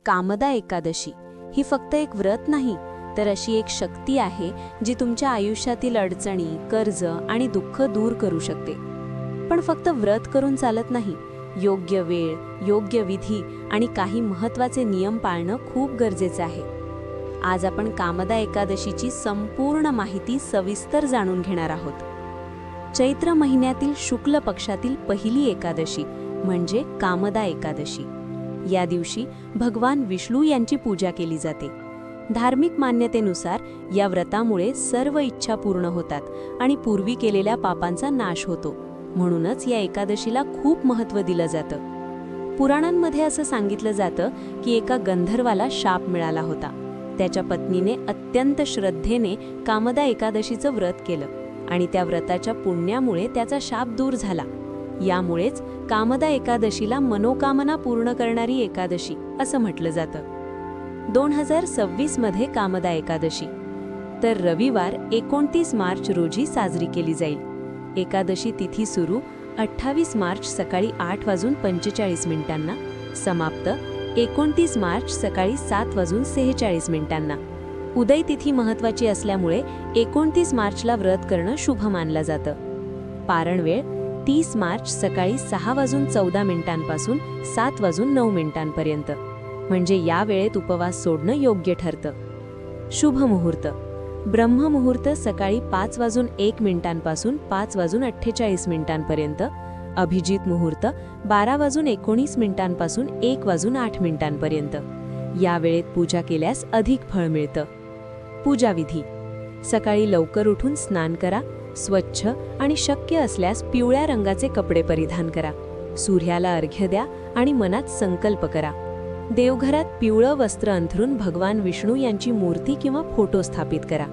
कामदा एकादशी ही फक्त एक व्रत नाही, तर अशी एक शक्ती आहे जी तुमच्या आयुष्यातील अडचणी, कर्ज आणि दुःख दूर करू शकते. पण फक्त व्रत करून चालत नाही. योग्य वेळ, योग्य विधी आणि काही महत्त्वाचे नियम पाळणं खूप गरजेचं आहे. आज आपण कामदा एकादशीची संपूर्ण माहिती सविस्तर जाणून घेणार आहोत. चैत्र महिन्यातील शुक्ल पक्षातील पहिली एकादशी म्हणजे कामदा एकादशी. या दिवशी भगवान विष्णू यांची पूजा केली जाते. धार्मिक मान्यतेनुसार या व्रतामुळे सर्व इच्छा पूर्ण होतात आणि पूर्वी केलेल्या पापांचा नाश होतो. म्हणूनच या एकादशीला खूप महत्त्व दिलं जातं. पुराणांमध्ये असं सांगितलं जातं की एका गंधर्वाला शाप मिळाला होता. त्याच्या पत्नीने अत्यंत श्रद्धेने कामदा एकादशीचं व्रत केलं आणि त्या व्रताच्या पुण्यामुळे त्याचा शाप दूर झाला. यामुळेच कामदा एकादशीला मनोकामना पूर्ण करणारी एकादशी असं म्हटलं जातं. 2026 मध्ये कामदा एकादशी तर रविवार 29 मार्च रोजी साजरी केली जाईल. एकादशी तिथी सुरू 28 मार्च सकाळी 8:45 समाप्त 29 मार्च सकाळी 7:46. उदय तिथी महत्त्वाची असल्यामुळे 29 मार्चला व्रत करणं शुभ मानलं जातं. पारण वेळ 30 मार्च सकाळी 6:14 पासून 7:09 म्हणजे या वेळेत उपवास सोडणं योग्य ठरतं. शुभ मुहूर्त ब्रह्ममुहूर्त सकाळी 5:01 पासून 5:48 अभिजित मुहूर्त 12:19 पासून 1:08 या वेळेत पूजा केल्यास अधिक फळ मिळतं. पूजाविधी सकाळी लवकर उठून स्नान करा. स्वच्छ आणि शक्य असल्यास पिवळ्या रंगाचे कपडे परिधान करा. सूर्याला अर्घ्य द्या आणि मनात संकल्प करा. देवघरात पिवळं वस्त्र अंथरून भगवान विष्णू यांची मूर्ती किंवा फोटो स्थापित करा.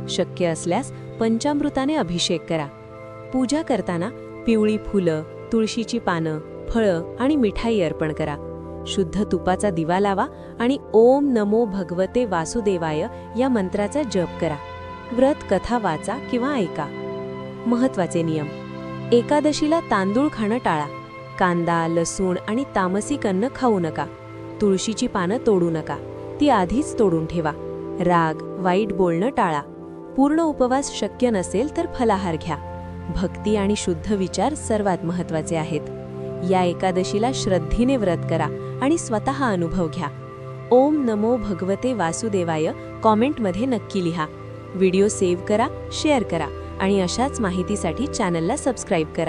शक्य असल्यास पंचामृताने अभिषेक करा. पूजा करताना पिवळी फुलं, तुळशीची पानं, फळं आणि मिठाई अर्पण करा. शुद्ध तुपाचा दिवा लावा आणि ओम नमो भगवते वासुदेवाय या मंत्राचा जप करा. व्रत कथा वाचा किंवा ऐका. महत्त्वाचे नियम एकादशीला तांदूळ खाणं टाळा. कांदा, लसूण आणि तामसिक अन्न खाऊ नका. तुळशीची पानं तोडू नका, ती आधीच तोडून ठेवा. राग, वाईट बोलणं टाळा. पूर्ण उपवास शक्य नसेल तर फलाहार घ्या. भक्ती आणि शुद्ध विचार सर्वात महत्त्वाचे आहेत. या एकादशीला श्रद्धेने व्रत करा आणि स्वतः अनुभव घ्या. ओम नमो भगवते वासुदेवाय कॉमेंटमध्ये नक्की लिहा. व्हिडिओ सेव्ह करा, शेअर करा आणि अशाच माहितीसाठी चॅनलला सबस्क्राईब करा.